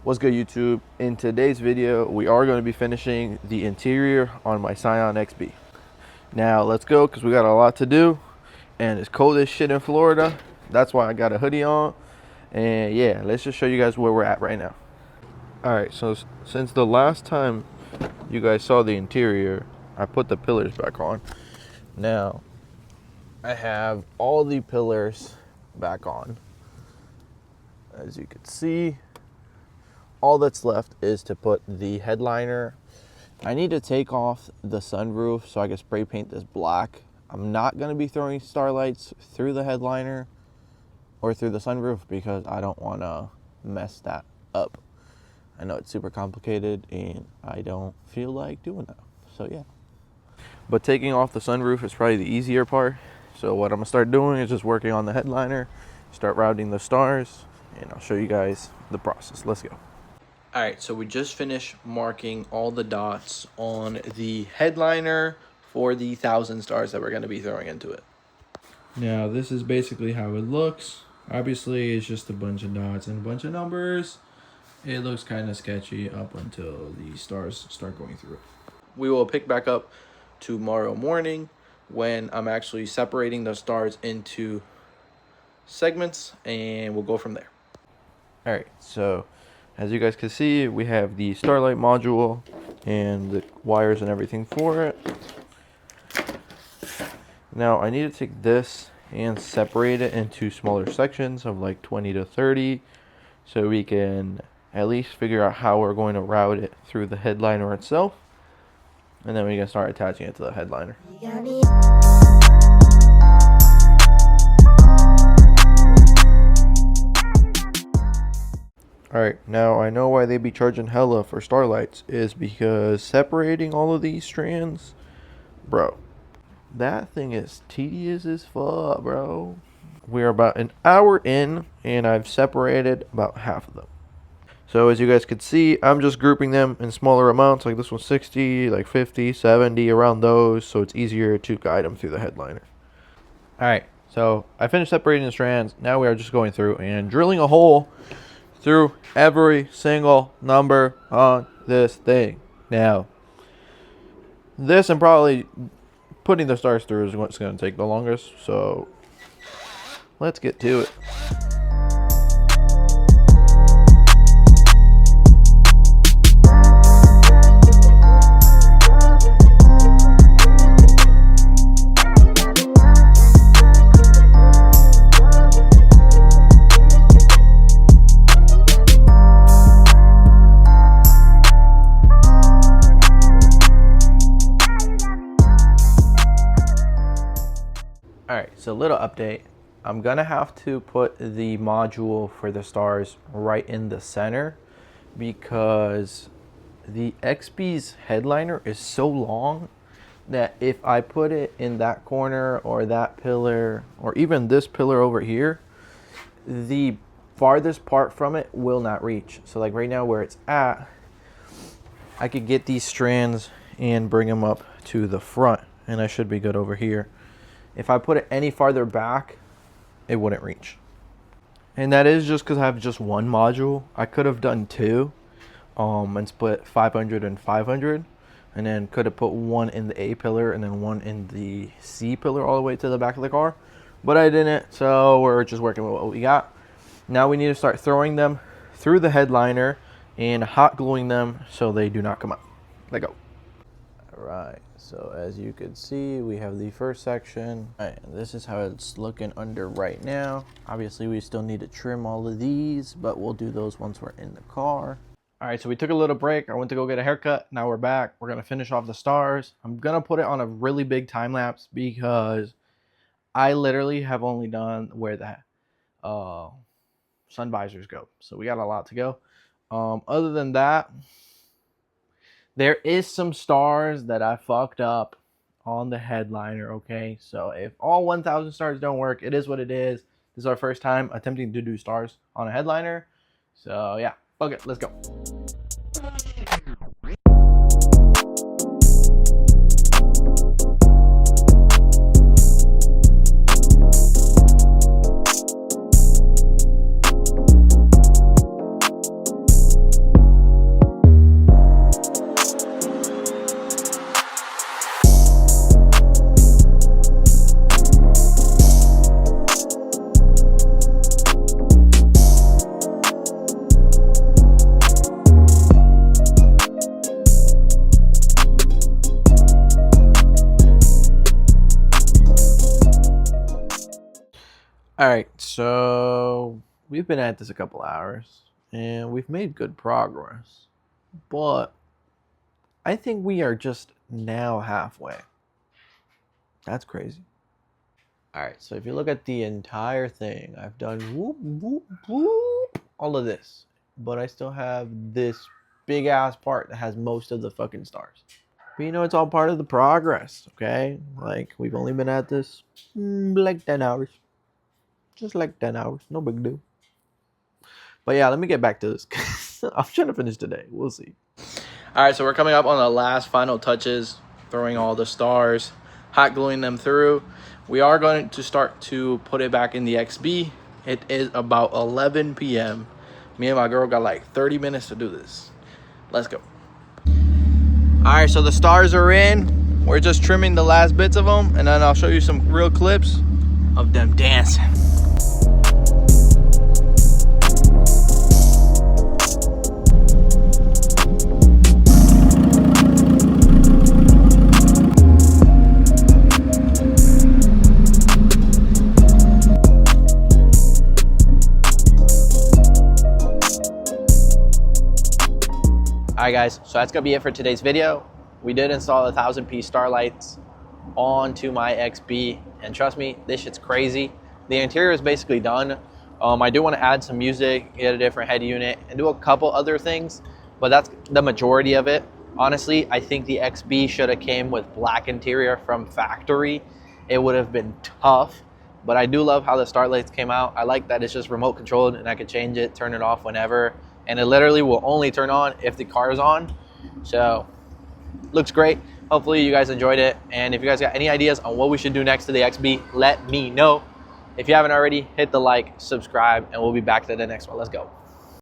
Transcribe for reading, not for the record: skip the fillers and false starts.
What's good, YouTube? In today's video, we are going to be finishing the interior on my Scion XB. Now, let's go because we got a lot to do and it's cold as shit in Florida. That's why I got a hoodie on. And yeah, let's just show you guys where we're at right now. Alright, so since the last time you guys saw the interior, I put the pillars back on. Now, I have all the pillars back on. As you can see, all that's left is to put the headliner. I need to take off the sunroof so I can spray paint this black. I'm not going to be throwing starlights through the headliner or through the sunroof because I don't want to mess that up. I know it's super complicated and I don't feel like doing that. So yeah. But taking off the sunroof is probably the easier part. So what I'm going to start doing is just working on the headliner, start routing the stars, and I'll show you guys the process. Let's go. All right, so we just finished marking all the dots on the headliner for the 1,000 stars that we're going to be throwing into it. Now, this is basically how it looks. Obviously, it's just a bunch of dots and a bunch of numbers. It looks kind of sketchy up until the stars start going through it. We will pick back up tomorrow morning when I'm actually separating the stars into segments, and we'll go from there. All right, so as you guys can see, we have the Starlight module and the wires and everything for it. Now I need to take this and separate it into smaller sections of like 20 to 30 so we can at least figure out how we're going to route it through the headliner itself, and then we can start attaching it to the headliner. Alright, now I know why they be charging hella for starlights is because separating all of these strands, bro, that thing is tedious as fuck, bro. We're about an hour in and I've separated about half of them. So as you guys can see, I'm just grouping them in smaller amounts, like this one's 60, like 50, 70, around those, so it's easier to guide them through the headliner. Alright, so I finished separating the strands. Now we are just going through and drilling a hole through every single number on this thing. Now, this and probably putting the stars through is what's going to take the longest, so let's get to it. Alright, so little update. I'm gonna have to put the module for the stars right in the center because the XB's headliner is so long that if I put it in that corner or that pillar or even this pillar over here, the farthest part from it will not reach. So like right now where it's at, I could get these strands and bring them up to the front and I should be good over here. If I put it any farther back, it wouldn't reach. And that is just because I have just one module. I could have done two and split 500 and 500. And then could have put one in the A pillar and then one in the C pillar all the way to the back of the car. But I didn't, so we're just working with what we got. Now we need to start throwing them through the headliner and hot gluing them so they do not come up. Let go. Alright, so as you can see, we have the first section. Alright, this is how it's looking under right now. Obviously, we still need to trim all of these, but we'll do those once we're in the car. Alright, so we took a little break. I went to go get a haircut. Now we're back. We're going to finish off the stars. I'm going to put it on a really big time lapse because I literally have only done where the sun visors go. So we got a lot to go. Other than that, there is some stars that I fucked up on the headliner, okay? So if all 1,000 stars don't work, it is what it is. This is our first time attempting to do stars on a headliner. So yeah, okay, let's go. All right, so we've been at this a couple hours and we've made good progress, but I think we are just now halfway. That's crazy. All right, so if you look at the entire thing, I've done whoop, whoop, whoop, all of this, but I still have this big ass part that has most of the fucking stars. But you know, it's all part of the progress, okay? Like, we've only been at this like 10 hours. Just like 10 hours, no big deal. But yeah, let me get back to this. I'm trying to finish today. We'll see. All right, so we're coming up on the last final touches, throwing all the stars, hot gluing them through. We are going to start to put it back in the XB. It is about 11 p.m. Me and my girl got like 30 minutes to do this. Let's go. All right, so the stars are in. We're just trimming the last bits of them, and then I'll show you some real clips of them dancing. Alright guys, so that's gonna be it for today's video. We did install 1000-piece Starlights onto my XB, and trust me, this shit's crazy. The interior is basically done. I do want to add some music, get a different head unit, and do a couple other things, but that's the majority of it. Honestly, I think the XB should have came with black interior from factory. It would have been tough, but I do love how the Starlights came out. I like that it's just remote controlled and I could change it, turn it off whenever. And it literally will only turn on if the car is on. So, looks great. Hopefully you guys enjoyed it. And if you guys got any ideas on what we should do next to the XB, let me know. If you haven't already, hit the like, subscribe, and we'll be back to the next one. Let's go.